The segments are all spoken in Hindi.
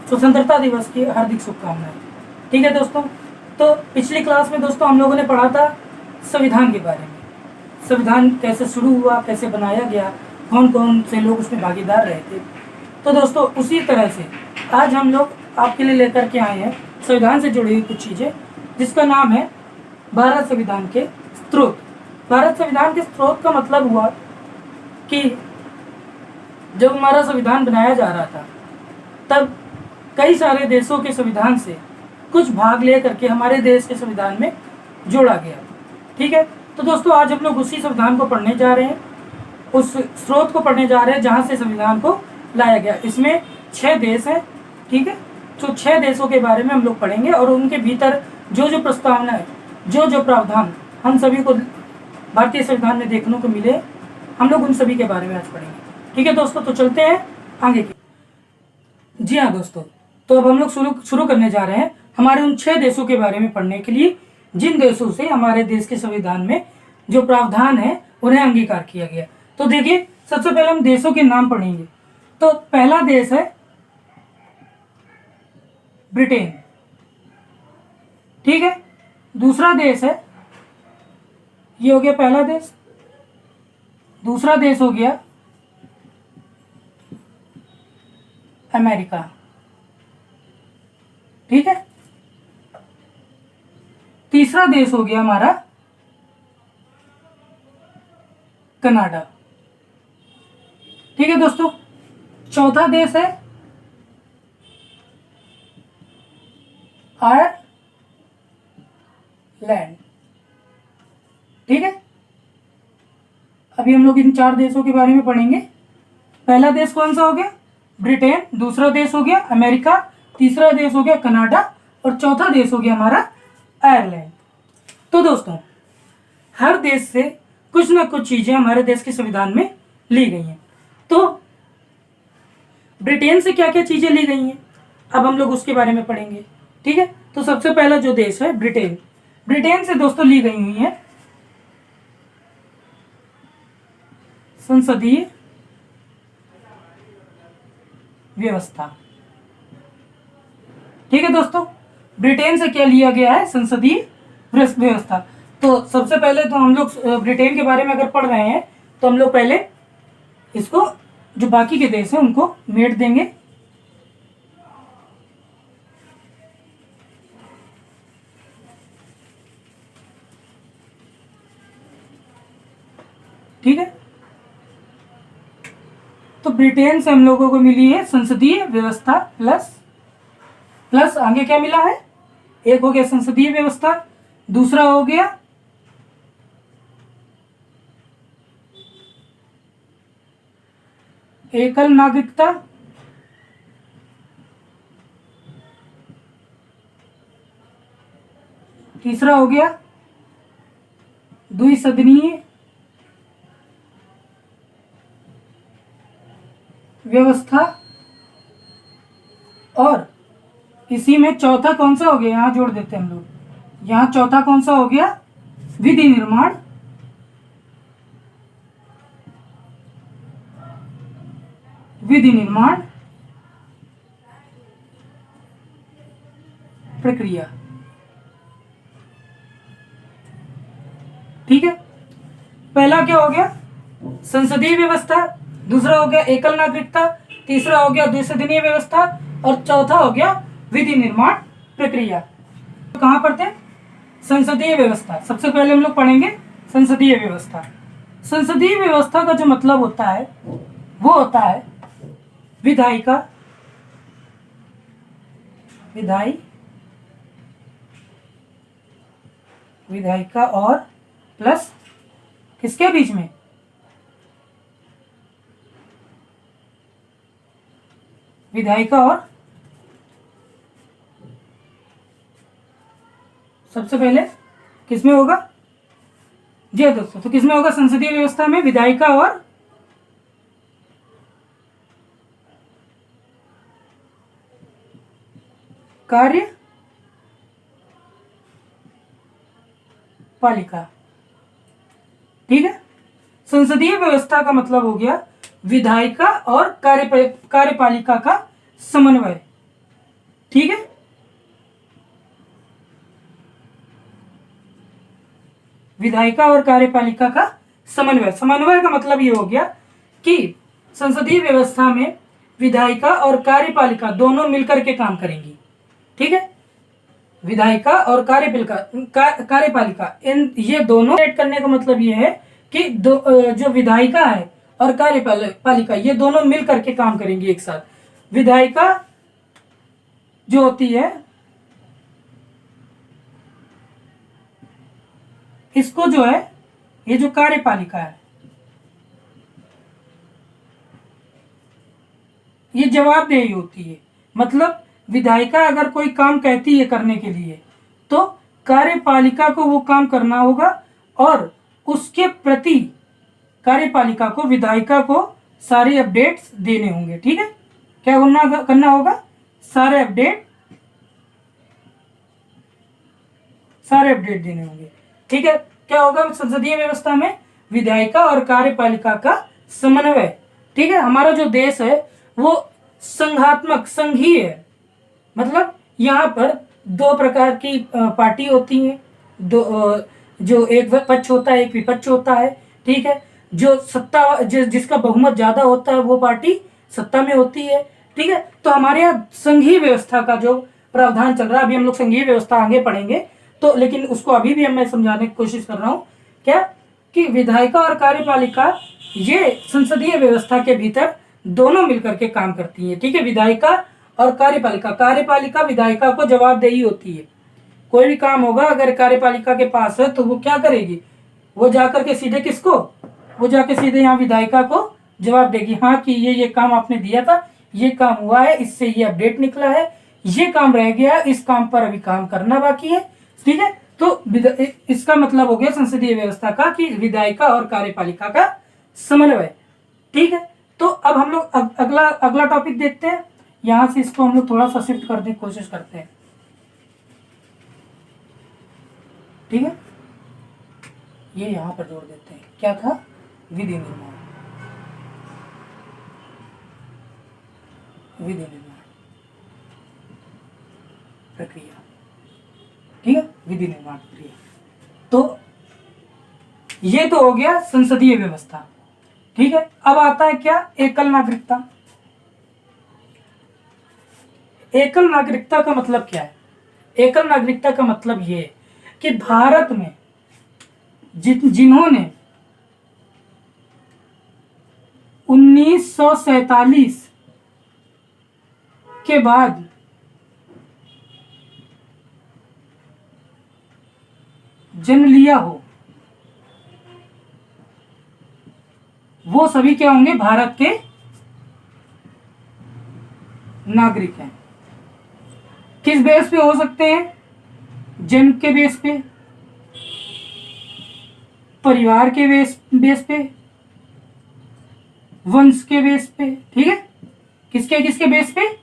स्वतंत्रता दिवस की हार्दिक शुभकामनाएं। ठीक है दोस्तों, तो पिछली क्लास में दोस्तों हम लोगों ने पढ़ा था संविधान के बारे में। संविधान कैसे शुरू हुआ, कैसे बनाया गया, कौन कौन से लोग उसमें भागीदार रहे थे। तो दोस्तों उसी तरह से आज हम लोग आपके लिए लेकर के आए हैं संविधान से जुड़ी हुई कुछ चीज़ें, जिसका नाम है भारत संविधान के स्रोत। भारत संविधान के स्रोत का मतलब हुआ कि जब हमारा संविधान बनाया जा रहा था तब कई सारे देशों के संविधान से कुछ भाग ले करके हमारे देश के संविधान में जोड़ा गया। ठीक है, तो दोस्तों आज हम लोग उसी संविधान को पढ़ने जा रहे हैं, उस स्रोत को पढ़ने जा रहे हैं जहाँ से संविधान को लाया गया। इसमें 6 देश हैं। ठीक है, तो 6 देशों के बारे में हम लोग पढ़ेंगे और उनके भीतर जो जो प्रस्तावना है, जो जो प्रावधान हम सभी को भारतीय संविधान में देखने को मिले, हम लोग उन सभी के बारे में आज पढ़ेंगे। ठीक है दोस्तों, तो चलते हैं आगे की। जी हाँ दोस्तों, तो अब हम लोग शुरू करने जा रहे हैं हमारे उन 6 देशों के बारे में पढ़ने के लिए जिन देशों से हमारे देश के संविधान में जो प्रावधान है उन्हें अंगीकार किया गया। तो देखिए, सबसे पहले हम देशों के नाम पढ़ेंगे। तो पहला देश है ब्रिटेन। ठीक है, दूसरा देश है, ये हो गया पहला देश। दूसरा देश हो गया अमेरिका। ठीक है, तीसरा देश हो गया हमारा कनाडा। ठीक है दोस्तों, चौथा देश है आयरलैंड। ठीक है, अभी हम लोग इन 4 देशों के बारे में पढ़ेंगे। पहला देश कौन सा हो गया? ब्रिटेन। दूसरा देश हो गया अमेरिका। तीसरा देश हो गया कनाडा और चौथा देश हो गया हमारा आयरलैंड। तो दोस्तों हर देश से कुछ ना कुछ चीजें हमारे देश के संविधान में ली गई हैं। तो ब्रिटेन से क्या क्या चीजें ली गई हैं, अब हम लोग उसके बारे में पढ़ेंगे। ठीक है, तो सबसे पहला जो देश है ब्रिटेन। ब्रिटेन से दोस्तों ली गई हुई है संसदीय व्यवस्था। ठीक है दोस्तों, ब्रिटेन से क्या लिया गया है? संसदीय व्यवस्था। तो सबसे पहले तो हम लोग ब्रिटेन के बारे में अगर पढ़ रहे हैं तो हम लोग पहले इसको जो बाकी के देश हैं उनको मेट देंगे। ठीक है, तो ब्रिटेन से हम लोगों को मिली है संसदीय व्यवस्था प्लस आगे क्या मिला है? एक हो गया संसदीय व्यवस्था, दूसरा हो गया एकल नागरिकता, तीसरा हो गया द्विसदनीय व्यवस्था और इसी में चौथा कौन सा हो गया? यहां जोड़ देते हैं हम लोग। यहां चौथा कौन सा हो गया? विधि निर्माण प्रक्रिया। ठीक है, पहला क्या हो गया? संसदीय व्यवस्था, दूसरा हो गया एकल नागरिकता, तीसरा हो गया द्विसदनीय व्यवस्था और चौथा हो गया विधि निर्माण प्रक्रिया। तो कहां पढ़ते हैं? संसदीय व्यवस्था। सबसे पहले हम लोग पढ़ेंगे संसदीय व्यवस्था। संसदीय व्यवस्था का जो मतलब होता है वो होता है विधायिका और प्लस किसके बीच में? विधायिका और सबसे पहले किसमें होगा? जी दोस्तों, तो किसमें होगा? संसदीय व्यवस्था में विधायिका और कार्यपालिका। ठीक है, संसदीय व्यवस्था का मतलब हो गया विधायिका और कार्यपालिका का समन्वय। ठीक है। विधायिका और कार्यपालिका का समन्वय, समन्वय का मतलब ये हो गया कि संसदीय व्यवस्था में विधायिका और कार्यपालिका दोनों मिलकर के काम करेंगी। ठीक है, विधायिका और कार्यपालिका इन ये दोनों ऐड करने का मतलब ये है कि जो विधायिका है और कार्यपालिका ये दोनों मिल करके काम करेंगी एक साथ। विधायिका जो होती है इसको जो है, ये जो कार्यपालिका है ये जवाबदेही होती है। मतलब विधायिका अगर कोई काम कहती है करने के लिए तो कार्यपालिका को वो काम करना होगा और उसके प्रति कार्यपालिका को, विधायिका को सारे अपडेट्स देने होंगे। ठीक है, क्या करना होगा? सारे अपडेट देने होंगे। ठीक है, क्या होगा संसदीय व्यवस्था में? विधायिका और कार्यपालिका का समन्वय। ठीक है, हमारा जो देश है वो संघात्मक, संघीय है। मतलब यहाँ पर दो प्रकार की पार्टी होती हैं, जो एक पक्ष होता है, एक विपक्ष होता है। ठीक है, जो सत्ता जिसका बहुमत ज्यादा होता है वो पार्टी सत्ता में होती है। ठीक है, तो हमारे यहाँ संघीय व्यवस्था का जो प्रावधान चल रहा है, अभी हम लोग संघीय व्यवस्था आगे पढ़ेंगे तो, लेकिन उसको अभी भी मैं समझाने की कोशिश कर रहा हूँ क्या कि विधायिका और कार्यपालिका ये संसदीय व्यवस्था के भीतर दोनों मिलकर के काम करती है। ठीक है, विधायिका और कार्यपालिका विधायिका को जवाबदेही होती है। कोई भी काम होगा अगर कार्यपालिका के पास है तो वो क्या करेगी? वो जाकर के सीधे किसको? वो जाकर सीधे यहाँ विधायिका को जवाब देगी, हाँ कि ये काम आपने दिया था, ये काम हुआ है, इससे ये अपडेट निकला है, ये काम रह गया, इस काम पर अभी काम करना बाकी है। ठीक है, तो इसका मतलब हो गया संसदीय व्यवस्था का कि विधायिका और कार्यपालिका का समन्वय। ठीक है, तो अब हम लोग अगला टॉपिक देखते हैं। यहां से इसको हम लोग थोड़ा सा शिफ्ट करने की कोशिश करते हैं। ठीक है, ये यहां पर जोड़ देते हैं। क्या था? विधि निर्माण। प्रक्रिया। ठीक है, विधि निर्माण प्रक्रिया। तो ये तो हो गया संसदीय व्यवस्था। ठीक है, अब आता है क्या? एकल नागरिकता। एकल नागरिकता का मतलब क्या है? एकल नागरिकता का मतलब ये है कि भारत में जिन्होंने 1947 के बाद जन्म लिया हो वो सभी क्या होंगे? भारत के नागरिक हैं। किस बेस पे हो सकते हैं? जन्म के बेस पे, परिवार के बेस पे, वंश के बेस पे। ठीक है, किसके बेस पे?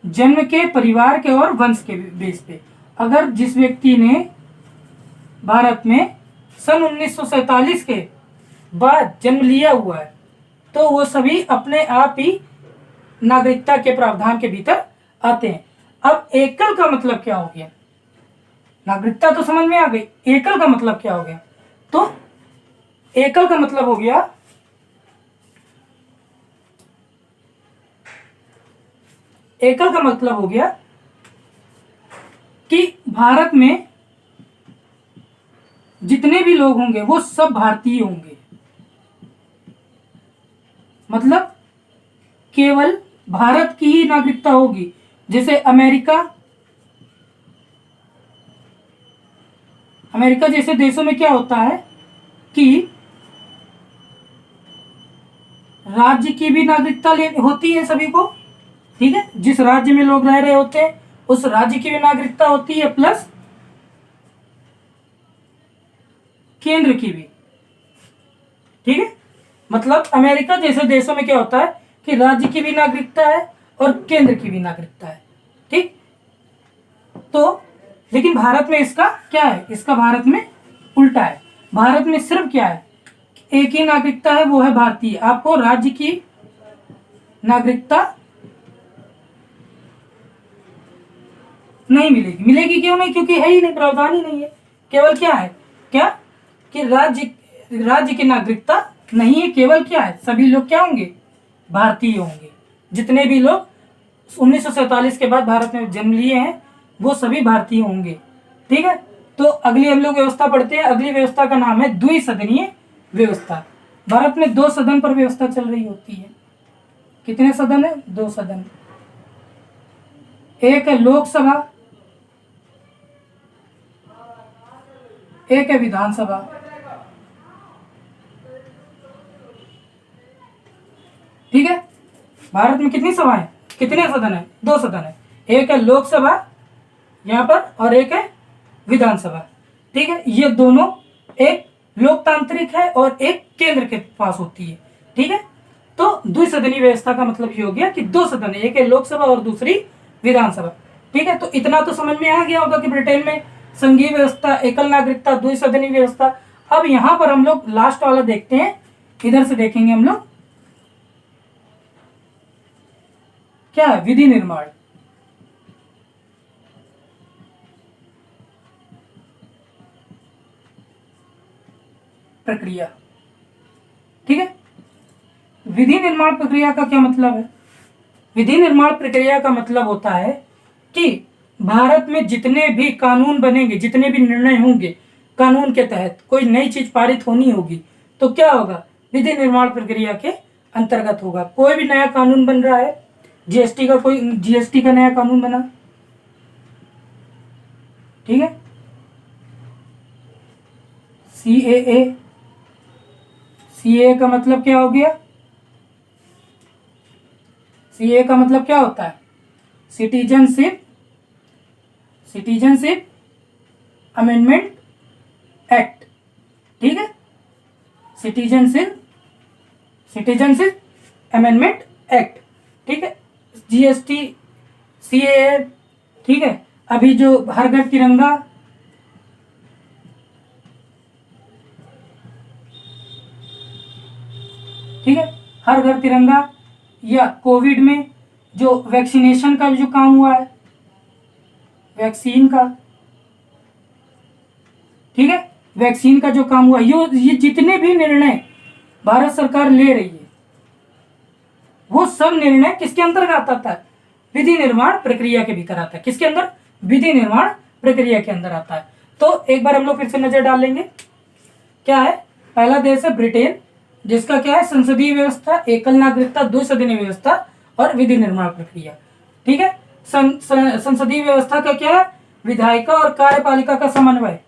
जन्म के, परिवार के और वंश के बेस पे। अगर जिस व्यक्ति ने भारत में सन 1947 के बाद जन्म लिया हुआ है तो वो सभी अपने आप ही नागरिकता के प्रावधान के भीतर आते हैं। अब एकल का मतलब क्या हो गया? नागरिकता तो समझ में आ गई, एकल का मतलब क्या हो गया? तो एकल का मतलब हो गया कि भारत में जितने भी लोग होंगे वो सब भारतीय होंगे। मतलब केवल भारत की ही नागरिकता होगी। जैसे अमेरिका जैसे देशों में क्या होता है कि राज्य की भी नागरिकता होती है सभी को। ठीक है, जिस राज्य में लोग रह रहे होते हैं उस राज्य की भी नागरिकता होती है, प्लस केंद्र की भी। ठीक है, मतलब अमेरिका जैसे देशों में क्या होता है कि राज्य की भी नागरिकता है और केंद्र की भी नागरिकता है। ठीक, तो लेकिन भारत में इसका क्या है? इसका भारत में उल्टा है। भारत में सिर्फ क्या है? एक ही नागरिकता है, वो है भारतीय। आपको राज्य की नागरिकता नहीं मिलेगी। मिलेगी क्यों नहीं? क्योंकि है ही नहीं, प्रावधान ही नहीं है। केवल क्या है, क्या कि राज्य की नागरिकता नहीं है। केवल क्या है, सभी लोग क्या होंगे, भारतीय होंगे। जितने भी लोग 1947 के बाद भारत में जन्म लिए हैं वो सभी भारतीय होंगे। ठीक है, तो अगली हम लोग व्यवस्था पढ़ते हैं। अगली व्यवस्था का नाम है द्विसदनीय व्यवस्था। भारत में 2 सदन पर व्यवस्था चल रही होती है। कितने सदन है? 2 सदन। एक है लोकसभा, एक है विधानसभा। ठीक है, भारत में कितनी सभाएं, कितने सदन है? 2 सदन है। एक है लोकसभा यहाँ पर और एक है विधानसभा। ठीक है, ये दोनों एक लोकतांत्रिक है और एक केंद्र के पास होती है। ठीक है, तो द्विसदनीय व्यवस्था का मतलब ये हो गया कि 2 सदन है, एक है लोकसभा और दूसरी विधानसभा। ठीक है, तो इतना तो समझ में आ गया होगा कि ब्रिटेन में संघीय व्यवस्था, एकल नागरिकता, द्विसदनीय व्यवस्था। अब यहां पर हम लोग लास्ट वाला देखते हैं, इधर से देखेंगे हम लोग क्या है, विधि निर्माण। प्रक्रिया। ठीक है, विधि निर्माण प्रक्रिया का क्या मतलब है? विधि निर्माण प्रक्रिया का मतलब होता है कि भारत में जितने भी कानून बनेंगे, जितने भी निर्णय होंगे कानून के तहत, कोई नई चीज पारित होनी होगी तो क्या होगा, विधि निर्माण प्रक्रिया के अंतर्गत होगा। कोई भी नया कानून बन रहा है, जीएसटी का नया कानून बना, ठीक है, सीएए। सीएए का मतलब क्या हो गया? सीएए का मतलब क्या होता है? Citizenship amendment act. ठीक है, सिटीजनशिप अमेंडमेंट एक्ट। ठीक है, जीएसटी, सीएए। ठीक है, अभी जो हर घर तिरंगा, ठीक है, हर घर तिरंगा, या कोविड में जो वैक्सीनेशन का जो काम हुआ है, वैक्सीन का, ठीक है, वैक्सीन का जो काम हुआ, ये जितने भी निर्णय भारत सरकार ले रही है वो सब निर्णय किसके अंतर्गत आता है? विधि निर्माण प्रक्रिया के भीतर आता है। किसके अंदर? विधि निर्माण प्रक्रिया के अंदर आता है। तो एक बार हम लोग फिर से नजर डाल लेंगे। क्या है? पहला देश है ब्रिटेन, जिसका क्या है, संसदीय व्यवस्था, एकल नागरिकता, द्विसदनीय व्यवस्था और विधि निर्माण प्रक्रिया। ठीक है, संसदीय व्यवस्था का क्या है? विधायिका और कार्यपालिका का समन्वय।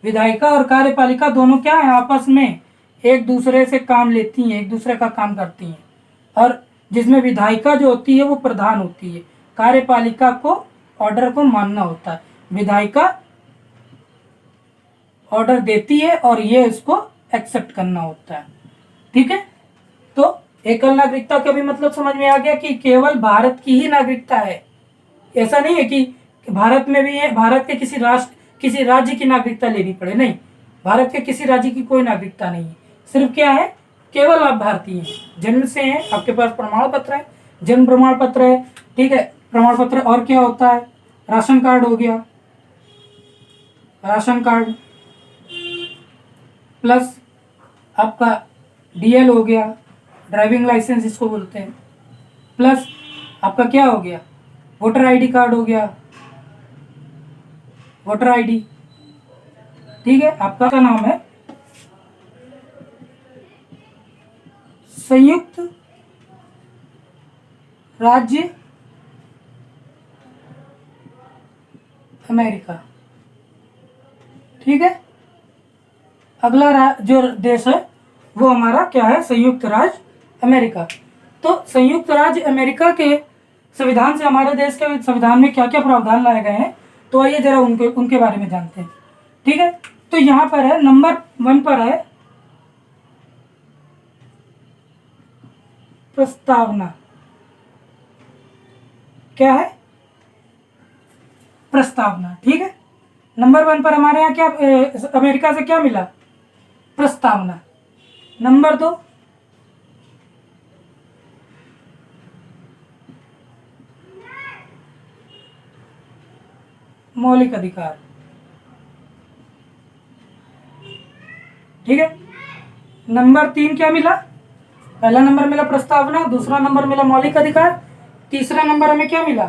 विधायिका और कार्यपालिका दोनों क्या है, आपस में एक दूसरे से काम लेती हैं, एक दूसरे का काम करती हैं। और जिसमें विधायिका जो होती है वो प्रधान होती है, कार्यपालिका को ऑर्डर को मानना होता है, विधायिका ऑर्डर देती है और ये इसको एक्सेप्ट करना होता है। ठीक है, तो एकल नागरिकता का भी मतलब समझ में आ गया कि केवल भारत की ही नागरिकता है। ऐसा नहीं है कि भारत में भी है, भारत के किसी राज्य की नागरिकता लेनी पड़े, नहीं, भारत के किसी राज्य की कोई नागरिकता नहीं है। सिर्फ क्या है, केवल आप भारतीय हैं, जन्म से हैं, आपके पास प्रमाण पत्र है, जन्म प्रमाण पत्र है। ठीक है, प्रमाण पत्र और क्या होता है? राशन कार्ड हो गया, राशन कार्ड प्लस आपका डीएल हो गया, ड्राइविंग लाइसेंस इसको बोलते हैं, प्लस आपका क्या हो गया, वोटर आईडी कार्ड हो गया, वोटर आईडी। ठीक है, आपका नाम है संयुक्त राज्य अमेरिका। ठीक है, अगला जो देश है वो हमारा क्या है, संयुक्त राज्य अमेरिका। तो संयुक्त राज्य अमेरिका के संविधान से हमारे देश के संविधान में क्या क्या प्रावधान लाए गए हैं, तो आइए जरा उनके बारे में जानते हैं। ठीक है, तो यहाँ पर है, नंबर 1 पर है प्रस्तावना। क्या है? प्रस्तावना। ठीक है, नंबर 1 पर हमारे यहाँ क्या अमेरिका से क्या मिला? प्रस्तावना। नंबर 2, मौलिक अधिकार। ठीक है, नंबर 3 क्या मिला? पहला नंबर मिला प्रस्तावना, दूसरा नंबर मिला मौलिक अधिकार, तीसरा नंबर हमें क्या मिला?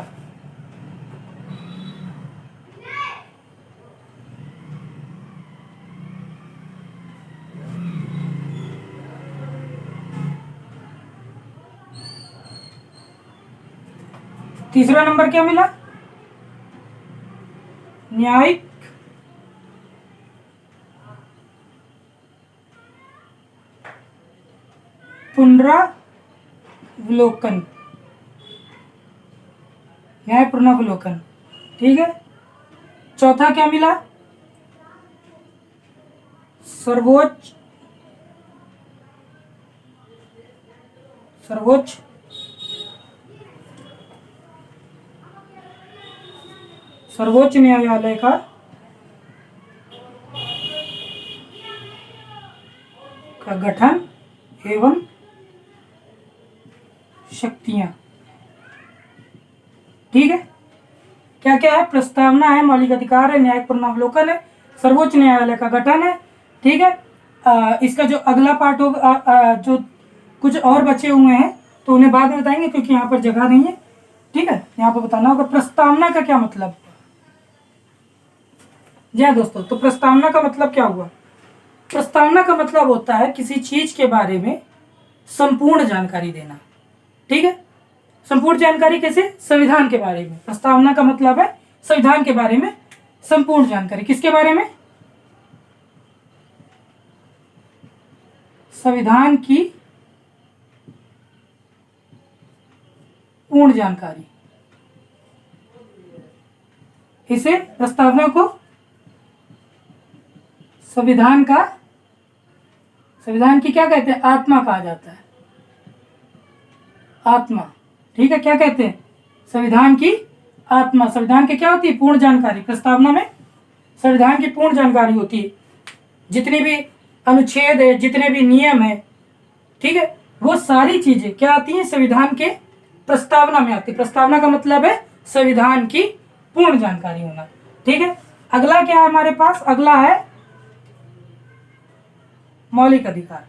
तीसरा नंबर क्या मिला? न्यायिक पुनरावलोकन, न्याय पुनरावलोकन। ठीक है, चौथा क्या मिला? सर्वोच्च सर्वोच्च सर्वोच्च न्यायालय का गठन एवं शक्तियां। ठीक है, क्या क्या है? प्रस्तावना है, मौलिक अधिकार है, न्यायिक पुनरावलोकन है, सर्वोच्च न्यायालय का गठन है। ठीक है, इसका जो अगला पार्ट होगा, जो कुछ और बचे हुए हैं तो उन्हें बाद में बताएंगे क्योंकि यहाँ पर जगह नहीं है। ठीक है, यहाँ पर बताना होगा प्रस्तावना का क्या मतलब। जी हाँ दोस्तों, तो प्रस्तावना का मतलब क्या हुआ? प्रस्तावना का मतलब होता है किसी चीज के बारे में संपूर्ण जानकारी देना। ठीक है, संपूर्ण जानकारी कैसे? संविधान के बारे में। प्रस्तावना का मतलब है संविधान के बारे में संपूर्ण जानकारी। किसके बारे में? संविधान की पूर्ण जानकारी। इसे प्रस्तावना को संविधान की क्या कहते हैं? आत्मा कहा जाता है, आत्मा। ठीक है, क्या कहते हैं? संविधान की आत्मा। संविधान की क्या होती है? पूर्ण जानकारी। प्रस्तावना में संविधान की पूर्ण जानकारी होती है, जितनी भी अनुच्छेद है, जितने भी नियम है, ठीक है, वो सारी चीजें क्या आती हैं? संविधान के प्रस्तावना में आती है। प्रस्तावना का मतलब है संविधान की पूर्ण जानकारी होना। ठीक है, अगला क्या है हमारे पास? अगला है मौलिक अधिकार।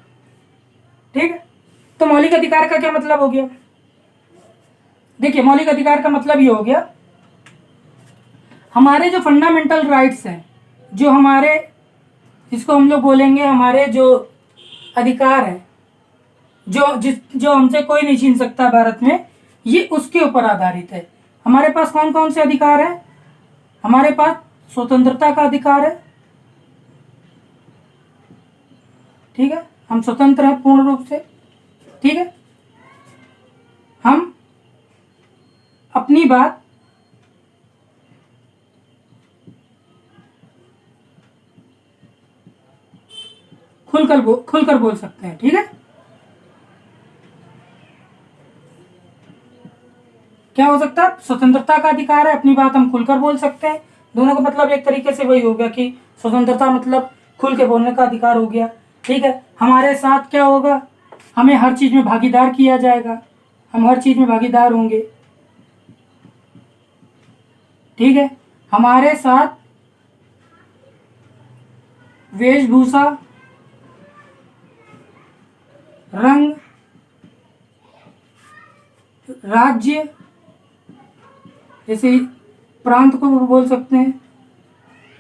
ठीक है, तो मौलिक अधिकार का क्या मतलब हो गया? देखिए, मौलिक अधिकार का मतलब ये हो गया हमारे जो फंडामेंटल राइट्स हैं, जो हमारे, जिसको हम लोग बोलेंगे हमारे जो अधिकार हैं, जो हमसे कोई नहीं छीन सकता भारत में, ये उसके ऊपर आधारित है। हमारे पास कौन कौन से अधिकार है? हमारे पास स्वतंत्रता का अधिकार है। ठीक है, हम स्वतंत्र हैं पूर्ण रूप से। ठीक है, हम अपनी बात खुलकर बोल सकते हैं। ठीक है, क्या हो सकता है? स्वतंत्रता का अधिकार है, अपनी बात हम खुलकर बोल सकते हैं। दोनों का मतलब एक तरीके से वही हो गया कि स्वतंत्रता मतलब खुल के बोलने का अधिकार हो गया। ठीक है, हमारे साथ क्या होगा? हमें हर चीज में भागीदार किया जाएगा, हम हर चीज में भागीदार होंगे। ठीक है, हमारे साथ वेशभूषा, रंग, राज्य, जैसे प्रांत को बोल सकते हैं।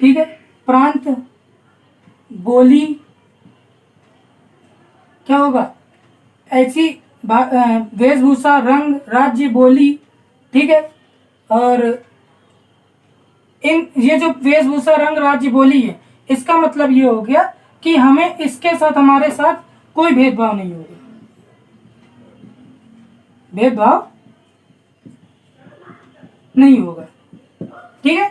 ठीक है, प्रांत, बोली, क्या होगा? ऐसी वेशभूषा, रंग, राज्य, बोली। ठीक है, और ये जो वेशभूषा, रंग, राज्य, बोली है, इसका मतलब ये हो गया कि हमें इसके साथ, हमारे साथ कोई भेदभाव नहीं होगा। भेदभाव नहीं होगा। ठीक है,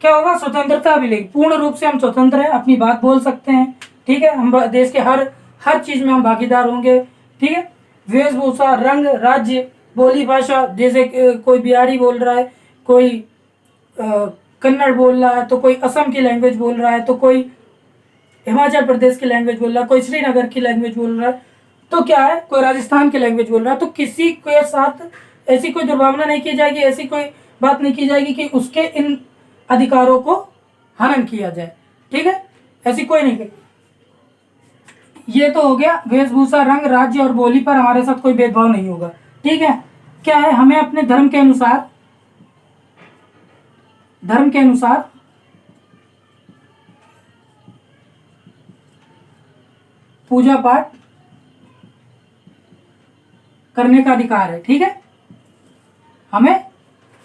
क्या होगा? स्वतंत्रता मिलेगी, पूर्ण रूप से हम स्वतंत्र हैं, अपनी बात बोल सकते हैं। ठीक है, हम देश के हर चीज में हम भागीदार होंगे। ठीक है, वेशभूषा, रंग, राज्य, बोली, भाषा, जैसे कोई बिहारी बोल रहा है, कोई कन्नड़ बोल रहा है, तो कोई असम की लैंग्वेज बोल रहा है, तो कोई हिमाचल प्रदेश की लैंग्वेज बोल रहा है, कोई श्रीनगर की लैंग्वेज बोल रहा है, तो क्या है, कोई राजस्थान की लैंग्वेज बोल रहा है, तो किसी के साथ ऐसी कोई दुर्भावना नहीं की जाएगी, ऐसी कोई बात नहीं की जाएगी कि उसके इन अधिकारों को हनन किया जाए। ठीक है, ऐसी कोई नहीं कही। ये तो हो गया वेशभूषा, रंग, राज्य और बोली पर हमारे साथ कोई भेदभाव नहीं होगा। ठीक है, क्या है, हमें अपने धर्म के अनुसार पूजा पाठ करने का अधिकार है। ठीक है, हमें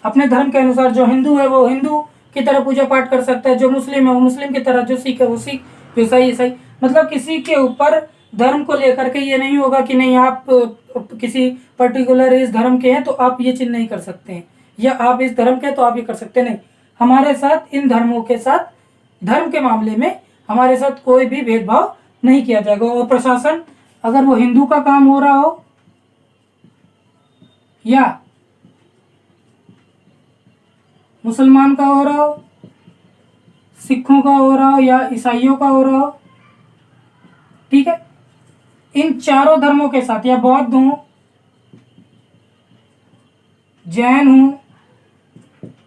अपने धर्म के अनुसार, जो हिंदू है वो हिंदू की तरह पूजा पाठ कर सकता है, जो मुस्लिम है वो मुस्लिम की तरह, जो सिख है वो सिख, जो ईसाई ईसाई। मतलब किसी के ऊपर धर्म को लेकर के ये नहीं होगा कि नहीं आप किसी पर्टिकुलर इस धर्म के हैं तो आप ये चीज नहीं कर सकते हैं, या आप इस धर्म के हैं तो आप ये कर सकते नहीं। हमारे साथ इन धर्मों के साथ, धर्म के मामले में हमारे साथ कोई भी भेदभाव नहीं किया जाएगा। और प्रशासन, अगर वो हिंदू का काम हो रहा हो या मुसलमान का हो रहा हो, सिखों का हो रहा हो या ईसाइयों का हो रहा हो, ठीक है, इन चारों धर्मों के साथ, या बौद्ध हूं, जैन हूं,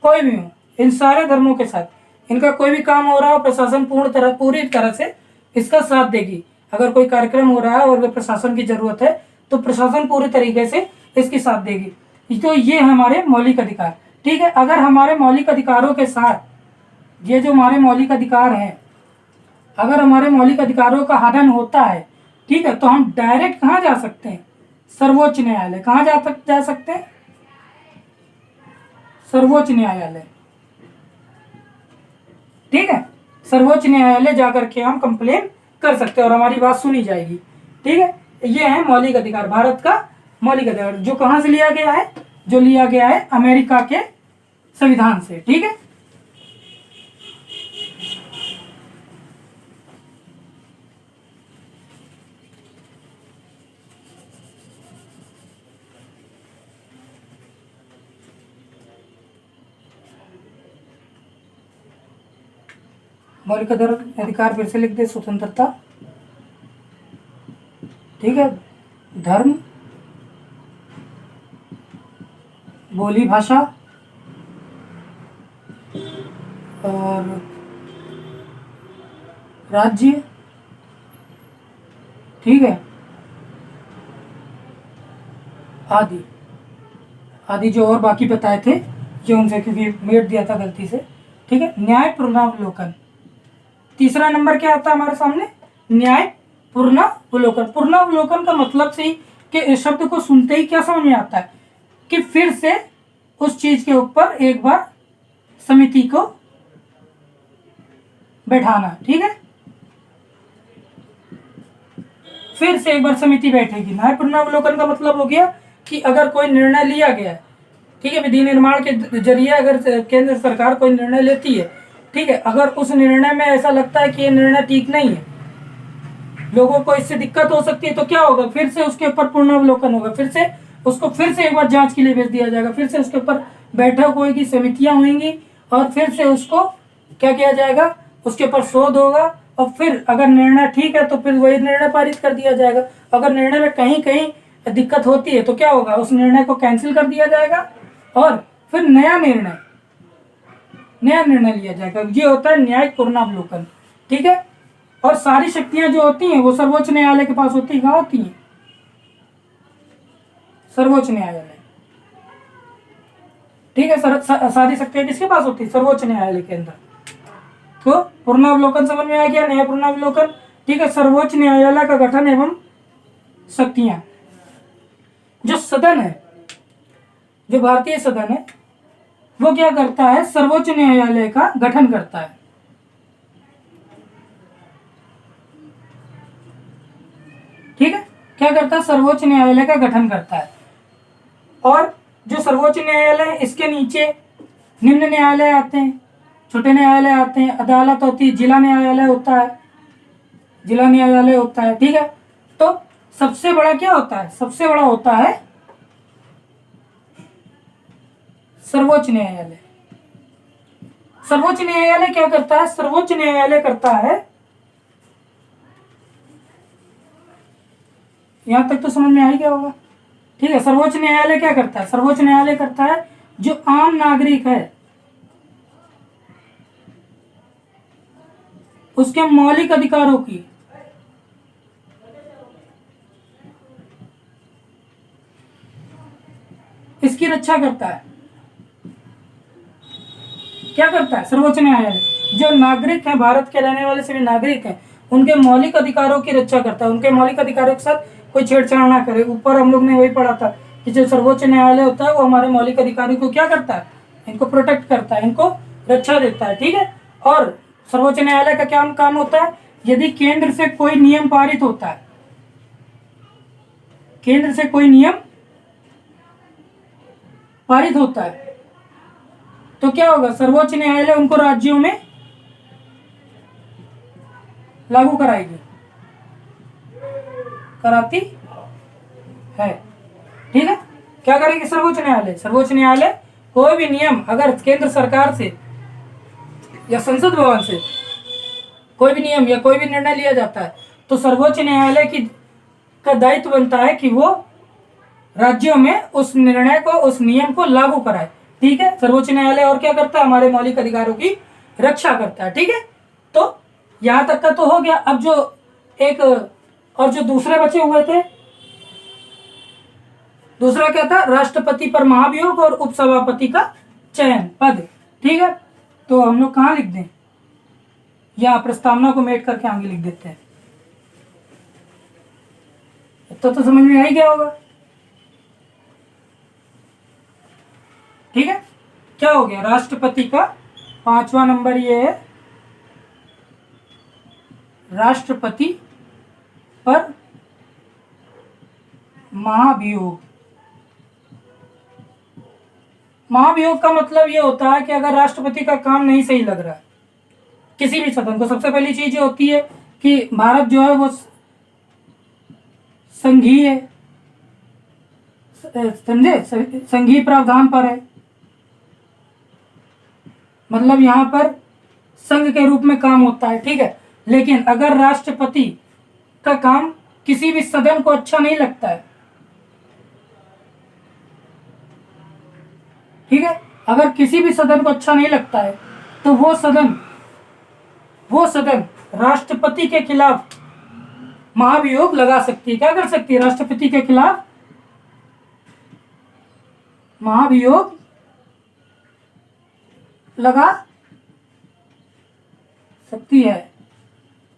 कोई भी हूं, इन सारे धर्मों के साथ इनका कोई भी काम हो रहा हो, प्रशासन पूरी तरह से इसका साथ देगी। अगर कोई कार्यक्रम हो रहा है और प्रशासन की जरूरत है तो प्रशासन पूरी तरीके से इसकी साथ देगी। तो ये हमारे मौलिक अधिकार। ठीक है, अगर हमारे मौलिक अधिकारों के साथ, ये जो हमारे मौलिक अधिकार हैं, अगर हमारे मौलिक अधिकारों का हनन होता है, ठीक है, तो हम डायरेक्ट कहाँ जा सकते हैं? सर्वोच्च न्यायालय। कहाँ जा सकते हैं? सर्वोच्च न्यायालय। ठीक है, सर्वोच्च न्यायालय जाकर के हम कंप्लेन कर सकते हैं और हमारी बात सुनी जाएगी। ठीक है, ये है मौलिक अधिकार, भारत का मौलिक अधिकार, जो कहाँ से लिया गया है? जो लिया गया है अमेरिका के संविधान से। ठीक है, मौलिक अधिकार फिर से लिख दे, स्वतंत्रता, ठीक है, धर्म, बोली भाषा और राज्य, ठीक है, आदि आदि जो और बाकी बताए थे, जो उनसे क्योंकि मेट दिया था गलती से। ठीक है, न्याय पूर्णावलोकन। तीसरा नंबर क्या आता है हमारे सामने? न्याय पूर्णावलोकन। पूर्णावलोकन का मतलब से ही कि इस शब्द को सुनते ही क्या समझ में आता है कि फिर से उस चीज के ऊपर एक बार समिति को बैठाना। ठीक है, फिर से एक बार समिति बैठेगी। न्याय पूर्णावलोकन का मतलब हो गया कि अगर कोई निर्णय लिया गया है, ठीक है, विधि निर्माण के जरिए अगर केंद्र सरकार कोई निर्णय लेती है, ठीक है, अगर उस निर्णय में ऐसा लगता है कि ये निर्णय ठीक नहीं है, लोगों को इससे दिक्कत हो सकती है, तो क्या होगा? फिर से उसके ऊपर पूर्णावलोकन होगा, फिर से उसको फिर से एक बार जांच के लिए भेज दिया जाएगा, फिर से उसके ऊपर बैठक होगी, समितियां होंगी और फिर से उसको क्या किया जाएगा? उसके ऊपर शोध होगा और फिर अगर निर्णय ठीक है तो फिर वही निर्णय पारित कर दिया जाएगा। अगर निर्णय में कहीं कहीं दिक्कत होती है तो क्या होगा? उस निर्णय को कैंसिल कर दिया जाएगा और फिर नया निर्णय लिया जाएगा। ये होता है न्यायिक पूर्णावलोकन। ठीक है, और सारी शक्तियां जो होती हैं वो सर्वोच्च न्यायालय के पास होती है। कहाँ होती हैं? सर्वोच्च न्यायालय। ठीक है, सारी शक्तियां किसके पास होती है? सर्वोच्च न्यायालय के अंदर। तो पूर्णावलोकन समझ में आ गया, न्याय पूर्णावलोकन। ठीक है, सर्वोच्च न्यायालय का गठन एवं शक्तियां। जो सदन है, जो भारतीय सदन है, वो क्या करता है? सर्वोच्च न्यायालय का गठन करता है। ठीक है, क्या करता है? सर्वोच्च न्यायालय का गठन करता है। और जो सर्वोच्च न्यायालय, इसके नीचे निम्न न्यायालय आते हैं, छोटे न्यायालय आते हैं, अदालत होती है, जिला न्यायालय होता है, ठीक है, तो सबसे बड़ा क्या होता है? सबसे बड़ा होता है सर्वोच्च न्यायालय। सर्वोच्च न्यायालय क्या करता है? सर्वोच्च न्यायालय करता है, यहां तक तो समझ में आ ही गया होगा। ठीक है, सर्वोच्च न्यायालय क्या करता है? सर्वोच्च न्यायालय करता है जो आम नागरिक है, उसके मौलिक अधिकारों की इसकी रक्षा करता है। क्या करता है सर्वोच्च न्यायालय? जो नागरिक हैं, भारत के रहने वाले सभी नागरिक हैं, उनके मौलिक अधिकारों की रक्षा करता है। उनके मौलिक अधिकारों के साथ कोई छेड़छाड़ ना करे। ऊपर हम लोग ने वही पढ़ा था कि जो सर्वोच्च न्यायालय होता है वो हमारे मौलिक अधिकारों को क्या करता है? इनको प्रोटेक्ट करता है, इनको रक्षा देता है। ठीक है। और सर्वोच्च न्यायालय का क्या काम होता है? यदि केंद्र से कोई नियम पारित होता है, केंद्र से कोई नियम पारित होता है, तो क्या होगा? सर्वोच्च न्यायालय उनको राज्यों में लागू कराएगी, कराती है। ठीक है। क्या करेगी सर्वोच्च न्यायालय? सर्वोच्च न्यायालय कोई भी नियम अगर केंद्र सरकार से या संसद भवन से कोई भी नियम या कोई भी निर्णय लिया जाता है, तो सर्वोच्च न्यायालय की का दायित्व बनता है कि वो राज्यों में उस निर्णय को, उस नियम को लागू कराए। ठीक है। सर्वोच्च न्यायालय और क्या करता है? हमारे मौलिक अधिकारों की रक्षा करता है। ठीक है। तो यहां तक का तो हो गया। अब जो एक और जो दूसरे बचे हुए थे, दूसरा क्या था? राष्ट्रपति पर महाभियोग और उपसभापति का चयन पद। ठीक है। तो हम लोग कहाँ लिख दें? या प्रस्तावना को मेट करके आगे लिख देते हैं। तो समझ में आ ही गया होगा। ठीक है। क्या हो गया? राष्ट्रपति का 5वां नंबर ये है, राष्ट्रपति पर महाभियोग। महाभियोग का मतलब ये होता है कि अगर राष्ट्रपति का काम नहीं सही लग रहा है किसी भी सदन को, सबसे पहली चीज ये होती है कि भारत जो है वो संघीय, समझे, संघीय प्रावधान पर है। मतलब यहां पर संघ के रूप में काम होता है। ठीक है। लेकिन अगर राष्ट्रपति का काम किसी भी सदन को अच्छा नहीं लगता है, ठीक है, अगर किसी भी सदन को अच्छा नहीं लगता है, तो वो सदन राष्ट्रपति के खिलाफ महाभियोग लगा सकती है। क्या कर सकती है? राष्ट्रपति के खिलाफ महाभियोग लगा सकती है।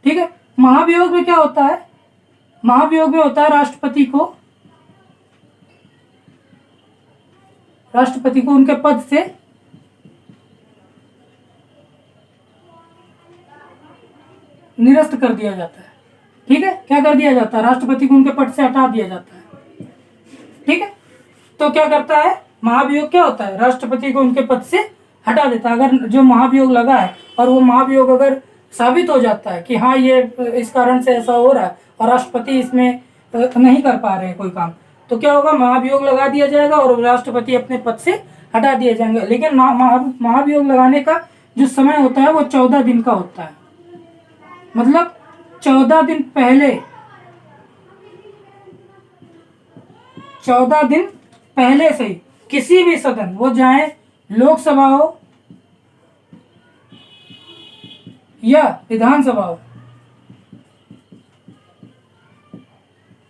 ठीक है। महाभियोग में क्या होता है? महाभियोग में होता है राष्ट्रपति को उनके पद से निरस्त कर दिया जाता है। ठीक है। क्या कर दिया जाता है? राष्ट्रपति को उनके पद से हटा दिया जाता है। ठीक है। तो क्या करता है? महाभियोग क्या होता है? राष्ट्रपति को उनके पद से हटा देता है। अगर जो महाभियोग लगा है और वो महाभियोग अगर साबित हो जाता है कि हाँ ये इस कारण से ऐसा हो रहा है और राष्ट्रपति इसमें नहीं कर पा रहे हैं कोई काम, तो क्या होगा? महाभियोग लगा दिया जाएगा और राष्ट्रपति अपने पद से हटा दिए जाएंगे। लेकिन महाभियोग लगाने का जो समय होता है वो 14 दिन का होता है। मतलब 14 दिन पहले से ही किसी भी सदन, वो चाहे लोकसभा हो या विधानसभा हो,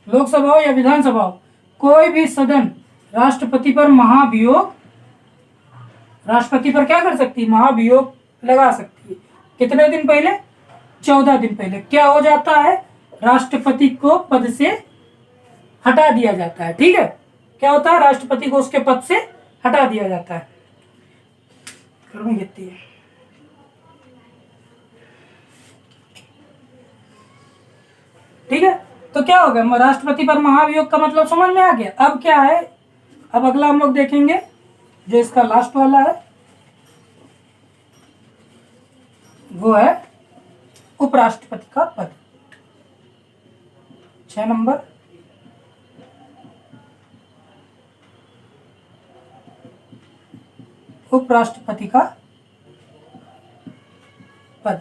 लोकसभा हो या विधानसभा हो, कोई भी सदन राष्ट्रपति पर क्या कर सकती है? महाभियोग लगा सकती है। कितने दिन पहले? 14 दिन पहले। क्या हो जाता है? राष्ट्रपति को पद से हटा दिया जाता है। ठीक है। क्या होता है? राष्ट्रपति को उसके पद से हटा दिया जाता है। गर्मी कितनी है। ठीक है। तो क्या हो गया? राष्ट्रपति पर महाभियोग का मतलब समझ में आ गया। अब क्या है? अब अगला हम लोग देखेंगे जो इसका लास्ट वाला है, वो है उपराष्ट्रपति का पद। 6 नंबर, उपराष्ट्रपति का पद।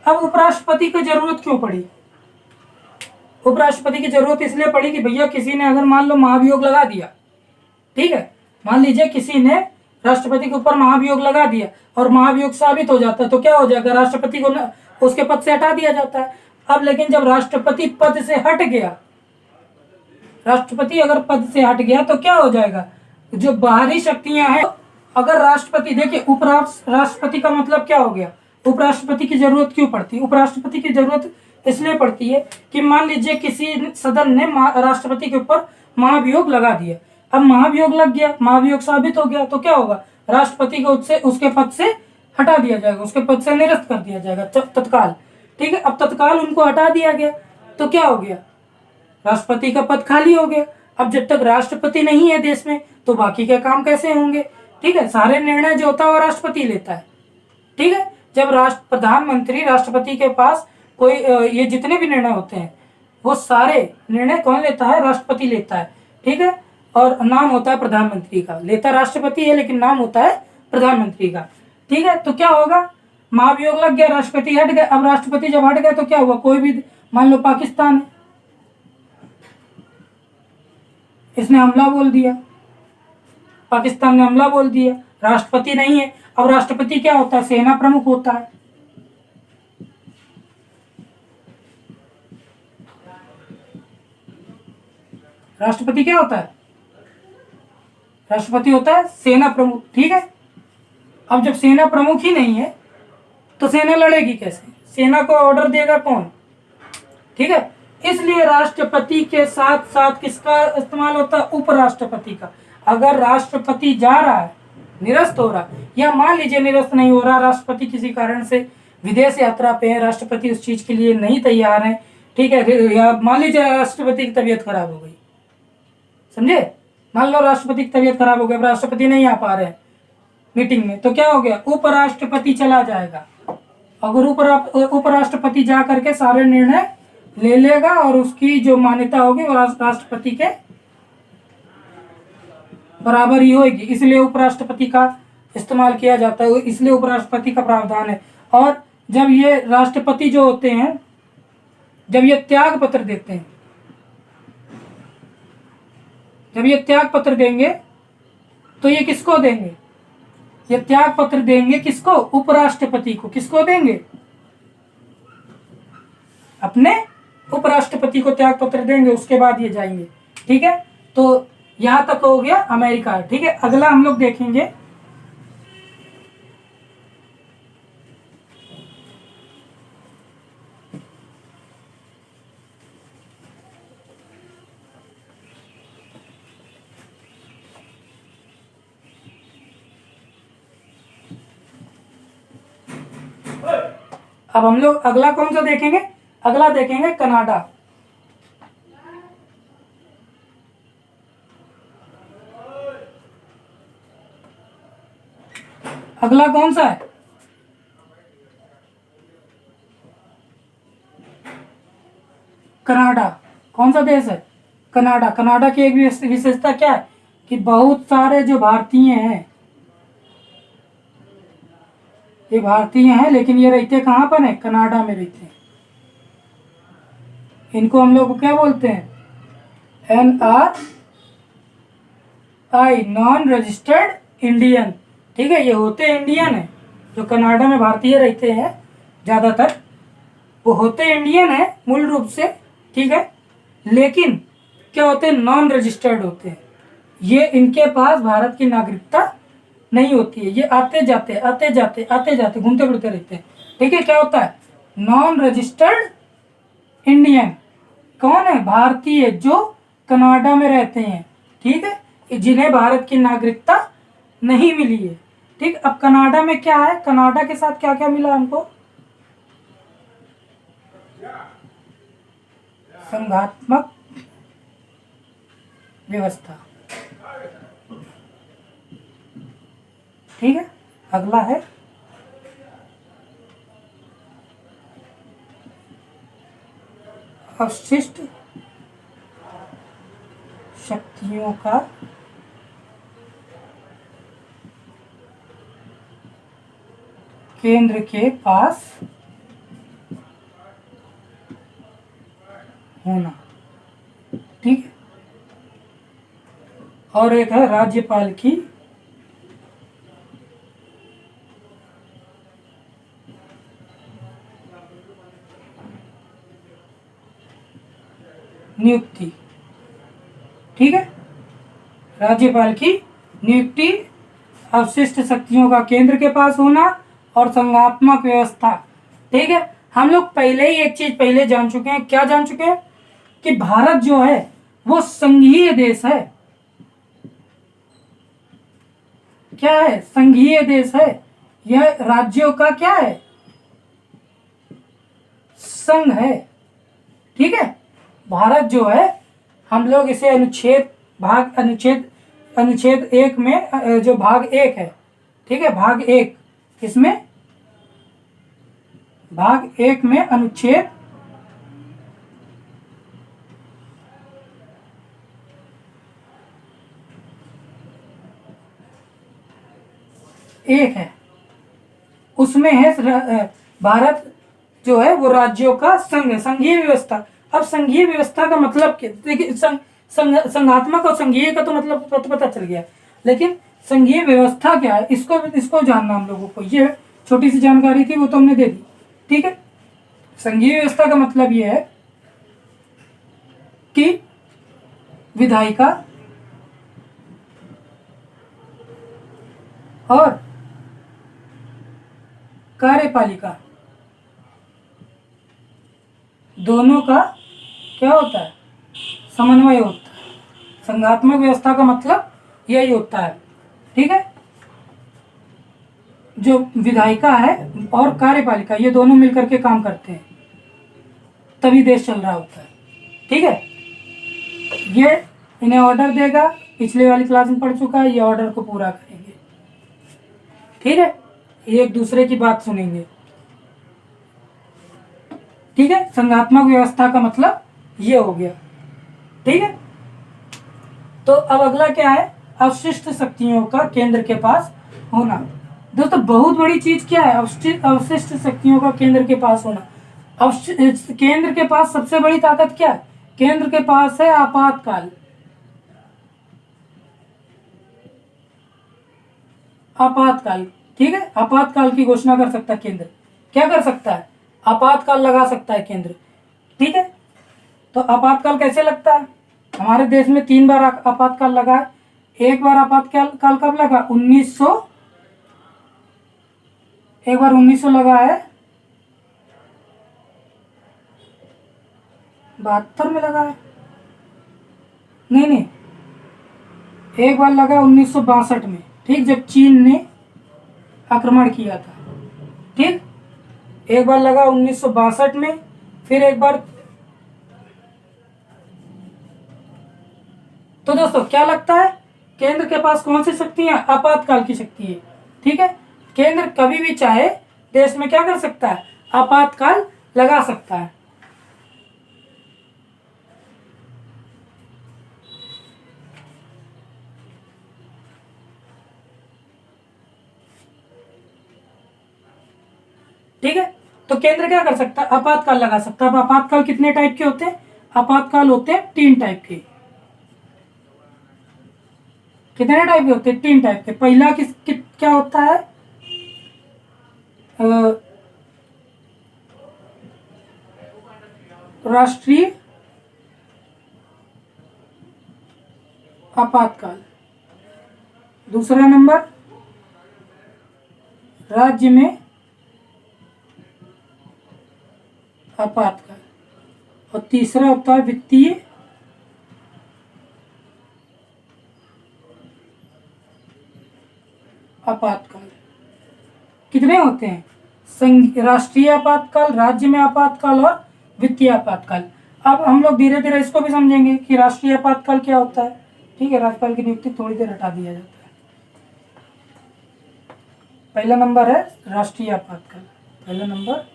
अब उपराष्ट्रपति की जरूरत क्यों पड़ी? उपराष्ट्रपति की जरूरत इसलिए पड़ी कि भैया किसी ने अगर मान लो महाभियोग लगा दिया, ठीक है, मान लीजिए किसी ने राष्ट्रपति के ऊपर महाभियोग लगा दिया और महाभियोग साबित हो जाता है, तो क्या हो जाएगा? उसके पद से हटा दिया जाता है। अब लेकिन जब राष्ट्रपति पद से हट गया, राष्ट्रपति अगर पद से हट गया तो क्या हो जाएगा, जो बाहरी शक्तियां हैं, अगर राष्ट्रपति, देखिए राष्ट्रपति का मतलब क्या हो गया, उपराष्ट्रपति की जरूरत क्यों पड़ती है, उपराष्ट्रपति की जरूरत इसलिए पड़ती है कि मान लीजिए किसी सदन ने राष्ट्रपति के ऊपर महाभियोग लगा दिया, अब महाभियोग लग गया, महाभियोग साबित हो गया, तो क्या होगा, राष्ट्रपति को उसके पद से हटा दिया जाएगा, उसके पद से निरस्त कर दिया जाएगा तत्काल। ठीक है, अब तत्काल उनको हटा दिया गया तो क्या हो गया, राष्ट्रपति का पद खाली हो गया। अब जब तक राष्ट्रपति नहीं है देश में तो बाकी के काम कैसे होंगे। ठीक है, सारे निर्णय जो होता है वो राष्ट्रपति लेता है। ठीक है, जब प्रधानमंत्री राष्ट्रपति के पास कोई ये जितने भी निर्णय होते हैं वो सारे निर्णय कौन लेता है, राष्ट्रपति लेता है। ठीक है, और नाम होता है प्रधानमंत्री का, लेता राष्ट्रपति है लेकिन नाम होता है प्रधानमंत्री का। ठीक है, तो क्या होगा, महाभियोग लग गया, राष्ट्रपति हट गए। अब राष्ट्रपति जब हट गए तो क्या हुआ, कोई भी, मान लो पाकिस्तान है, इसने हमला बोल दिया, पाकिस्तान ने हमला बोल दिया, राष्ट्रपति नहीं है। अब राष्ट्रपति क्या होता है, सेना प्रमुख होता है। राष्ट्रपति क्या होता है, राष्ट्रपति होता है सेना प्रमुख। ठीक है, अब जब सेना प्रमुख ही नहीं है तो सेना लड़ेगी कैसे, सेना को ऑर्डर देगा कौन। ठीक है, इसलिए राष्ट्रपति के साथ साथ किसका इस्तेमाल होता है, उपराष्ट्रपति का। अगर राष्ट्रपति जा रहा है, निरस्त हो रहा है, या मान लीजिए निरस्त नहीं हो रहा, राष्ट्रपति किसी कारण से विदेश यात्रा पे है, राष्ट्रपति उस चीज के लिए नहीं तैयार है, ठीक है, या मान लीजिए राष्ट्रपति की तबीयत खराब हो गई, समझे, मान लो राष्ट्रपति की तबीयत खराब हो गई, राष्ट्रपति नहीं आ पा रहे मीटिंग में, तो क्या हो गया, उपराष्ट्रपति चला जाएगा। अगर उपराष्ट्रपति जा करके सारे निर्णय ले लेगा और उसकी जो मान्यता होगी वो राष्ट्रपति के बराबर ही होगी, इसलिए उपराष्ट्रपति का इस्तेमाल किया जाता है, इसलिए उपराष्ट्रपति का प्रावधान है। और जब ये राष्ट्रपति जो होते हैं, जब ये त्याग पत्र देते हैं, जब ये त्याग पत्र देंगे तो ये किसको देंगे, ये त्याग पत्र देंगे किसको, उपराष्ट्रपति को। किसको देंगे, अपने उपराष्ट्रपति को त्याग पत्र देंगे, उसके बाद ये जाएंगे। ठीक है, तो यहां तक हो गया अमेरिका। ठीक है, अगला हम लोग देखेंगे अब हम लोग अगला कौन सा देखेंगे, अगला देखेंगे कनाडा। अगला कौन सा है, कनाडा। कौन सा देश है, कनाडा। कनाडा की एक विशेषता क्या है कि बहुत सारे जो भारतीय हैं, ये भारतीय हैं लेकिन ये रहते कहाँ पर है, कनाडा में रहते हैं। इनको हम लोग क्या बोलते हैं, NRI, नॉन रजिस्टर्ड इंडियन। ठीक है, ये होते इंडियन है, जो कनाडा में भारतीय रहते हैं ज़्यादातर वो होते इंडियन है मूल रूप से। ठीक है, लेकिन क्या होते हैं, नॉन रजिस्टर्ड होते हैं, ये इनके पास भारत की नागरिकता नहीं होती है, ये आते जाते आते जाते आते जाते घूमते फिरते रहते हैं। ठीक है, क्या होता है, नॉन रजिस्टर्ड इंडियन। कौन है, भारतीय जो कनाडा में रहते हैं। ठीक है, जिन्हें भारत की नागरिकता नहीं मिली है। ठीक, अब कनाडा में क्या है, कनाडा के साथ क्या क्या मिला हमको, संघात्मक व्यवस्था। ठीक है, अगला है अवशिष्ट शक्तियों का केंद्र के पास होना। ठीक है, और एक है राज्यपाल की नियुक्ति, ठीक है, राज्यपाल की नियुक्ति, अवशिष्ट शक्तियों का केंद्र के पास होना और संघात्मक व्यवस्था। ठीक है, हम लोग पहले ही एक चीज पहले जान चुके हैं, क्या जान चुके हैं कि भारत जो है वो संघीय देश है। क्या है? संघीय देश है। यह राज्यों का क्या है? संघ है। ठीक है, भारत जो है हम लोग इसे अनुच्छेद 1 में जो भाग 1 है, ठीक है, भाग 1, इसमें भाग 1 में अनुच्छेद 1 है, उसमें है भारत जो है वो राज्यों का संघ है, संघीय व्यवस्था। अब संघीय व्यवस्था का मतलब क्या? देखिए, संघात्मक और संघीय का तो मतलब पता चल गया, लेकिन संघीय व्यवस्था क्या है इसको जानना हम लोगों को। ये छोटी सी जानकारी थी, वो तो हमने दे दी। ठीक है, संघीय व्यवस्था का मतलब ये है कि विधायिका और कार्यपालिका दोनों का क्या होता है? समन्वय होता है। संघात्मक व्यवस्था का मतलब यही होता है। ठीक है, जो विधायिका है और कार्यपालिका ये दोनों मिलकर के काम करते हैं, तभी देश चल रहा होता है। ठीक है, ये इन्हें ऑर्डर देगा, पिछले वाली क्लास में पढ़ चुका है, ये ऑर्डर को पूरा करेंगे। ठीक है, ये एक दूसरे की बात सुनेंगे। ठीक है, संघात्मक व्यवस्था का मतलब ये हो गया। ठीक है, तो अब अगला क्या है? अवशिष्ट शक्तियों का केंद्र के पास होना। दोस्तों, बहुत बड़ी चीज क्या है? अवशिष्ट शक्तियों का केंद्र के पास होना। केंद्र के पास सबसे बड़ी ताकत क्या है? केंद्र के पास है आपातकाल। आपातकाल, ठीक है, आपातकाल की घोषणा कर सकता है केंद्र। क्या कर सकता है? आपातकाल लगा सकता है केंद्र। ठीक है, तो आपातकाल कैसे लगता है? हमारे देश में 3 बार आपातकाल लगा है। एक बार आपातकाल कब लगा? 1900 लगा है, 72 में लगा है। नहीं, एक बार लगा 1962 में, ठीक, जब चीन ने आक्रमण किया था। ठीक, एक बार लगा 1962 में, फिर एक बार। तो दोस्तों क्या लगता है? केंद्र के पास कौन सी शक्ति है? आपातकाल की शक्ति है। ठीक है, केंद्र कभी भी चाहे देश में क्या कर सकता है? आपातकाल लगा सकता है। ठीक है, तो केंद्र क्या कर सकता है? आपातकाल लगा सकता है। अब आपातकाल कितने टाइप के होते हैं? आपातकाल होते हैं 3 टाइप के। कितने टाइप के होते हैं? 3 टाइप के। पहला क्या होता है? राष्ट्रीय आपातकाल। दूसरा नंबर राज्य में आपातकाल। और तीसरा होता है वित्तीय आपातकाल। कितने होते हैं? राष्ट्रीय आपातकाल, राज्य में आपातकाल और वित्तीय आपातकाल। अब हम लोग धीरे धीरे इसको भी समझेंगे कि राष्ट्रीय आपातकाल क्या होता है। ठीक है, राज्यपाल की नियुक्ति थोड़ी देर हटा दिया जाता है। पहला नंबर है राष्ट्रीय आपातकाल। पहला नंबर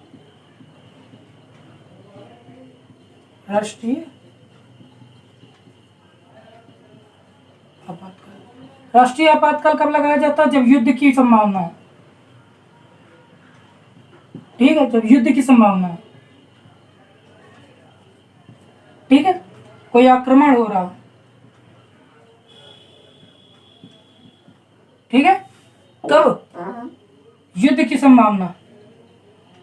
राष्ट्रीय आपातकाल। राष्ट्रीय आपातकाल कब लगाया जाता है? जब युद्ध की संभावना हो। ठीक है, जब युद्ध की संभावना हो। ठीक है, कोई आक्रमण हो रहा हो। ठीक है, कब? युद्ध की संभावना,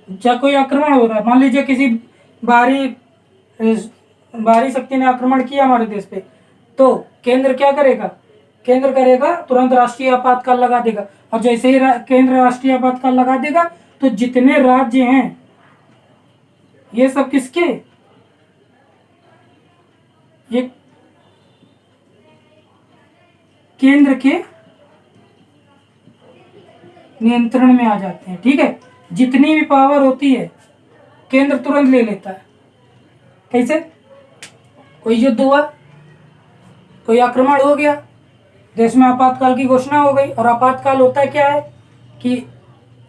जब कोई आक्रमण हो रहा है, मान लीजिए किसी बाहरी बाहरी शक्ति ने आक्रमण किया हमारे देश पे, तो केंद्र क्या करेगा, केंद्र करेगा तुरंत राष्ट्रीय आपातकाल लगा देगा। और जैसे ही केंद्र राष्ट्रीय आपातकाल लगा देगा तो जितने राज्य हैं ये सब किसके, ये केंद्र के नियंत्रण में आ जाते हैं। ठीक है, जितनी भी पावर होती है केंद्र तुरंत ले लेता है। कैसे, कोई युद्ध हुआ, कोई आक्रमण हो गया, देश में आपातकाल की घोषणा हो गई। और आपातकाल होता है क्या है कि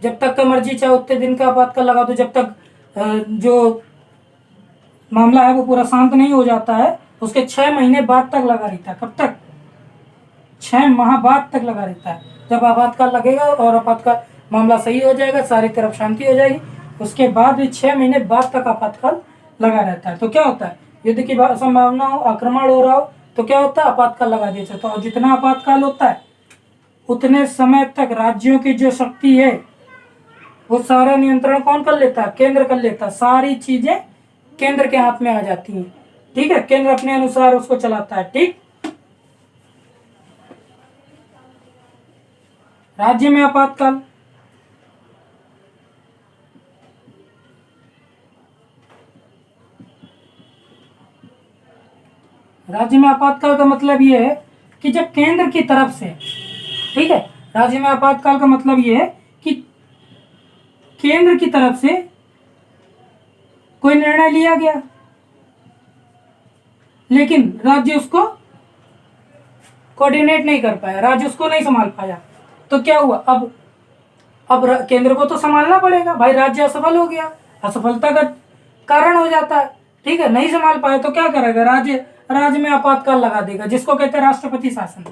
जब तक का मर्जी चाहे उतने दिन का आपातकाल लगा दो, जब तक जो मामला है वो पूरा शांत नहीं हो जाता है, उसके 6 महीने बाद तक लगा रहता है। कब तक, 6 माह बाद तक लगा रहता है। जब आपातकाल लगेगा और आपातकाल मामला सही हो जाएगा, सारी तरफ शांति हो जाएगी, उसके बाद भी 6 महीने बाद तक आपातकाल लगा रहता है। तो क्या होता है, युद्ध की संभावना हो, आक्रमण हो रहा हो, तो क्या होता है, आपातकाल लगा दिया जाता है। और जितना आपातकाल होता है उतने समय तक राज्यों की जो शक्ति है वो सारा नियंत्रण कौन कर लेता है, केंद्र कर लेता है। सारी चीजें केंद्र के हाथ में आ जाती हैं। ठीक है, केंद्र अपने अनुसार उसको चलाता है। ठीक, राज्य में आपातकाल, राज्य में आपातकाल का मतलब ये है कि जब केंद्र की तरफ से, ठीक है, राज्य में आपातकाल का मतलब ये है कि केंद्र की तरफ से कोई निर्णय लिया गया लेकिन राज्य उसको कोऑर्डिनेट नहीं कर पाया, राज्य उसको नहीं संभाल पाया, तो क्या हुआ, अब केंद्र को तो संभालना पड़ेगा भाई। राज्य असफल हो गया, असफलता का कारण हो जाता है। ठीक है, नहीं संभाल पाया तो क्या करेगा, राज्य में आपातकाल लगा देगा, जिसको कहते हैं राष्ट्रपति शासन।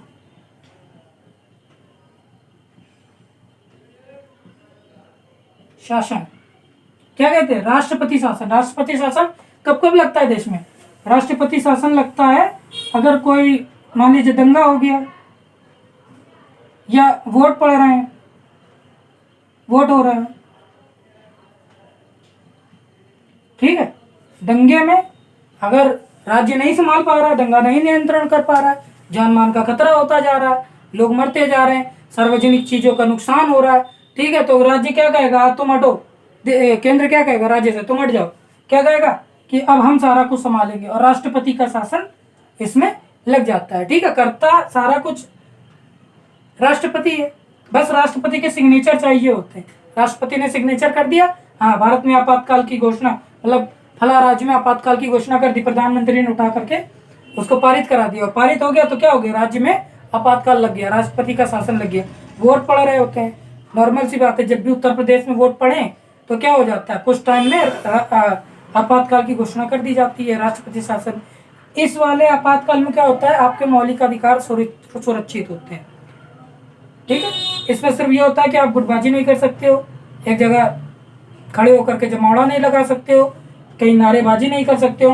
शासन क्या कहते हैं, राष्ट्रपति शासन। राष्ट्रपति शासन कब कब लगता है देश में, राष्ट्रपति शासन लगता है अगर कोई मान लीजिए दंगा हो गया या वोट पड़ रहे हैं, वोट हो रहे हैं। ठीक है, दंगे में अगर राज्य नहीं संभाल पा रहा है, दंगा नहीं नियंत्रण कर पा रहा है, जान मान का खतरा होता जा रहा है, लोग मरते जा रहे हैं, सार्वजनिक चीजों का नुकसान हो रहा है। ठीक है, तो राज्य क्या कहेगा, तुम हटो, केंद्र क्या कहेगा राज्य से, तुम हट जाओ। क्या कहेगा कि अब हम सारा कुछ संभालेंगे, और राष्ट्रपति का शासन इसमें लग जाता है। ठीक है, करता सारा कुछ राष्ट्रपति है, बस राष्ट्रपति के सिग्नेचर चाहिए होते हैं। राष्ट्रपति ने सिग्नेचर कर दिया, हाँ भारत में आपातकाल की घोषणा, मतलब फला राज्य में आपातकाल की घोषणा कर दी, प्रधानमंत्री ने उठा करके उसको पारित करा दिया, और पारित हो गया तो क्या हो गया, राज्य में आपातकाल लग गया, राष्ट्रपति का शासन लग गया। वोट पड़ रहे होते हैं, नॉर्मल सी बात है, जब भी उत्तर प्रदेश में वोट पड़े तो क्या हो जाता है, कुछ टाइम में आपातकाल की घोषणा कर दी जाती है, राष्ट्रपति शासन। इस वाले आपातकाल में क्या होता है, आपके मौलिक अधिकार सुरक्षित होते हैं। ठीक है, इसमें सिर्फ ये होता है कि आप गुटबाजी नहीं कर सकते हो, एक जगह खड़े होकर के जमावड़ा नहीं लगा सकते हो, कहीं नारेबाजी नहीं कर सकते हो,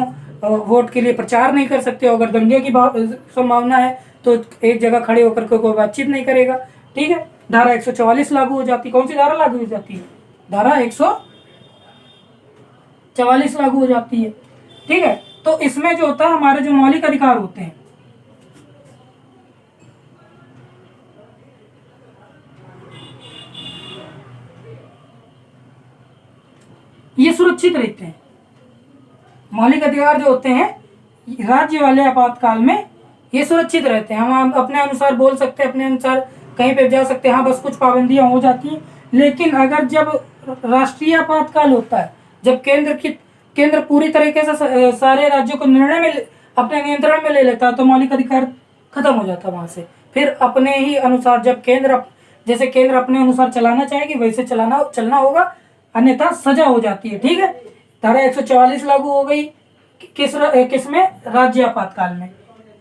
वोट के लिए प्रचार नहीं कर सकते हो। अगर दंगे की संभावना है तो एक जगह खड़े होकर के कोई बातचीत नहीं करेगा। ठीक है, धारा 144 लागू हो जाती है। कौन सी धारा लागू हो जाती है, धारा 144 लागू हो जाती है। ठीक है, तो इसमें जो होता है हमारे जो मौलिक अधिकार होते हैं, ये सुरक्षित रहते हैं। मौलिक अधिकार जो होते हैं राज्य वाले आपातकाल में ये सुरक्षित रहते हैं। हम अपने अनुसार बोल सकते हैं, अपने अनुसार कहीं पे जा सकते हैं। हाँ, बस कुछ पाबंदियां हो जाती हैं, लेकिन अगर जब राष्ट्रीय आपातकाल होता है, जब केंद्र पूरी तरीके से सारे राज्यों को निर्णय में अपने नियंत्रण में ले लेता है तो मौलिक अधिकार खत्म हो जाता है वहां से। फिर अपने ही अनुसार जब जैसे केंद्र अपने अनुसार चलाना चाहेगी वैसे चलना होगा, अन्यथा सजा हो जाती है। ठीक है, धारा 144 लागू हो गई किस में, राज्य आपातकाल में।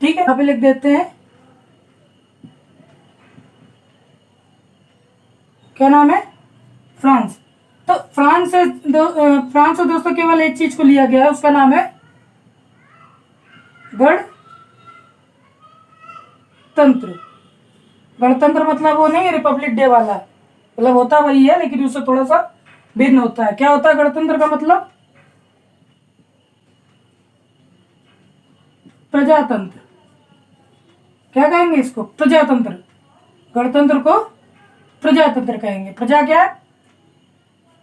ठीक है, यहाँ पे लिख देते हैं, क्या नाम है, फ्रांस। तो फ्रांस से दोस्तों केवल एक चीज को लिया गया है, उसका नाम है गणतंत्र। गणतंत्र मतलब वो नहीं है रिपब्लिक डे वाला, मतलब होता वही है लेकिन उससे थोड़ा सा भिन्न होता है। क्या होता है गणतंत्र का मतलब, प्रजातंत्र। क्या कहेंगे इसको? प्रजातंत्र। गणतंत्र को प्रजातंत्र कहेंगे। प्रजा क्या है?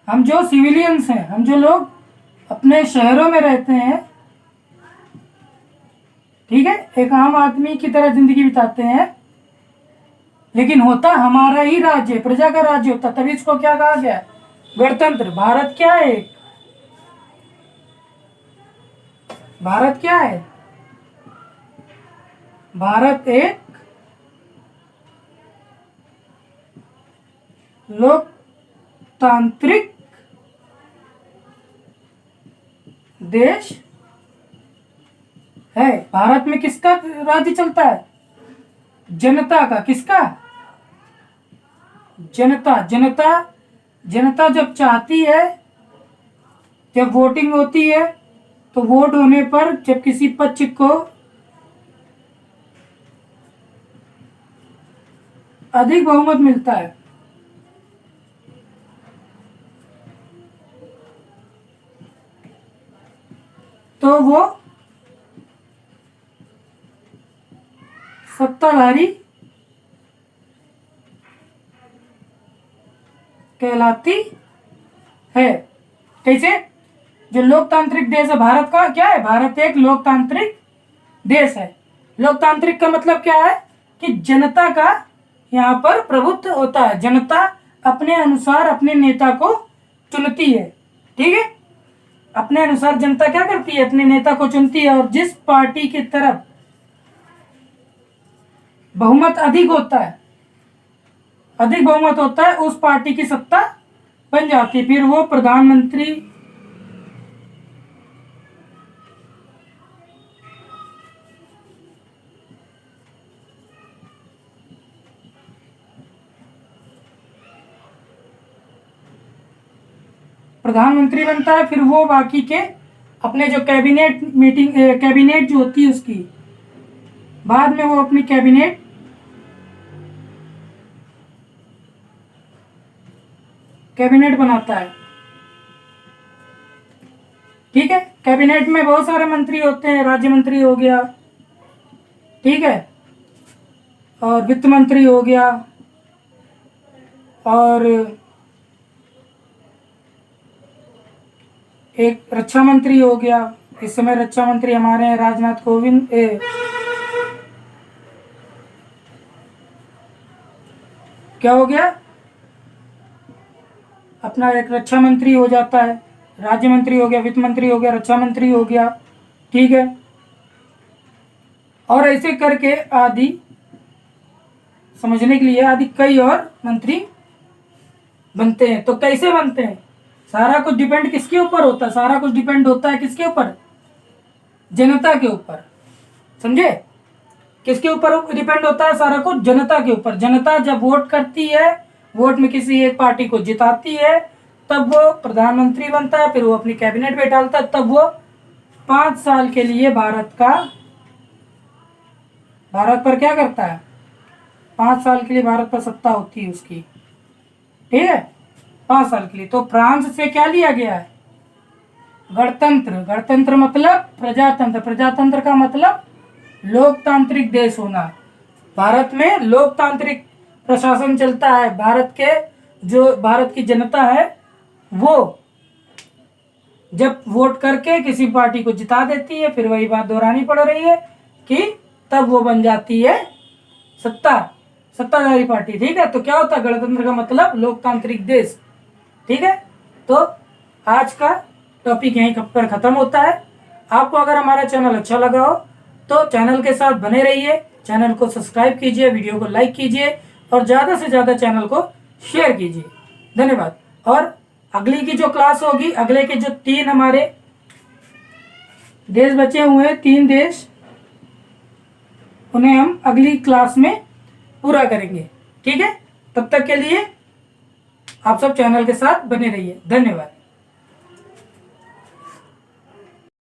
हम जो सिविलियंस हैं, हम जो लोग अपने शहरों में रहते हैं, ठीक है, एक आम आदमी की तरह जिंदगी बिताते हैं, लेकिन होता हमारा ही राज्य, प्रजा का राज्य होता, तभी इसको क्या कहा गया? गणतंत्र। भारत क्या है? भारत क्या है? भारत एक लोकतांत्रिक देश है। भारत में किसका राज्य चलता है? जनता का। किसका? जनता। जनता जनता जब चाहती है, जब वोटिंग होती है, तो वोट होने पर जब किसी पक्ष को अधिक बहुमत मिलता है, तो वो सत्ताधारी कहलाती है। कैसे? जो लोकतांत्रिक देश है भारत का, क्या है? भारत एक लोकतांत्रिक देश है। लोकतांत्रिक का मतलब क्या है? कि जनता का यहाँ पर प्रभुत्व होता है। जनता अपने अनुसार अपने नेता को चुनती है। ठीक है, अपने अनुसार जनता क्या करती है? अपने नेता को चुनती है, और जिस पार्टी की तरफ बहुमत अधिक होता है, अधिक बहुमत होता है, उस पार्टी की सत्ता बन जाती है। फिर वो प्रधानमंत्री बनता है। फिर वो बाकी के अपने जो कैबिनेट मीटिंग, कैबिनेट जो होती है उसकी, बाद में वो अपनी कैबिनेट बनाता है। ठीक है, कैबिनेट में बहुत सारे मंत्री होते हैं। राज्य मंत्री हो गया, ठीक है, और वित्त मंत्री हो गया, और एक रक्षा मंत्री हो गया। इस समय रक्षा मंत्री हमारे हैं राजनाथ कोविंद। क्या हो गया? अपना एक रक्षा मंत्री हो जाता है, राज्य मंत्री हो गया, वित्त मंत्री हो गया, रक्षा मंत्री हो गया। ठीक है, और ऐसे करके आदि, समझने के लिए, आदि कई और मंत्री बनते हैं। तो कैसे बनते हैं? सारा कुछ डिपेंड किसके ऊपर होता है? सारा कुछ डिपेंड होता है किसके ऊपर? जनता के ऊपर। समझे? किसके ऊपर डिपेंड होता है सारा कुछ? जनता के ऊपर। जनता जब वोट करती है, वोट में किसी एक पार्टी को जिताती है, तब वो प्रधानमंत्री बनता है। फिर वो अपनी कैबिनेट बैठालता है, तब वो 5 साल के लिए भारत पर क्या करता है? 5 साल के लिए भारत पर सत्ता होती है उसकी। ठीक है, 5 साल के लिए। तो फ्रांस से क्या लिया गया है? गणतंत्र। गणतंत्र मतलब प्रजातंत्र। प्रजातंत्र का मतलब लोकतांत्रिक देश होना। भारत में लोकतांत्रिक प्रशासन चलता है। भारत की जनता है, वो जब वोट करके किसी पार्टी को जिता देती है, फिर वही बात दोहरानी पड़ रही है कि तब वो बन जाती है सत्ताधारी पार्टी। ठीक है, तो क्या होता है? गणतंत्र का मतलब लोकतांत्रिक देश। ठीक है, तो आज का टॉपिक यहीं पर खत्म होता है। आपको अगर हमारा चैनल अच्छा लगा हो तो चैनल के साथ बने रहिए, चैनल को सब्सक्राइब कीजिए, वीडियो को लाइक कीजिए, और ज़्यादा से ज़्यादा चैनल को शेयर कीजिए। धन्यवाद। और अगली की जो क्लास होगी, अगले के जो 3 हमारे देश बचे हुए हैं, 3 देश, उन्हें हम अगली क्लास में पूरा करेंगे। ठीक है, तब तक के लिए आप सब चैनल के साथ बने रहिए। धन्यवाद।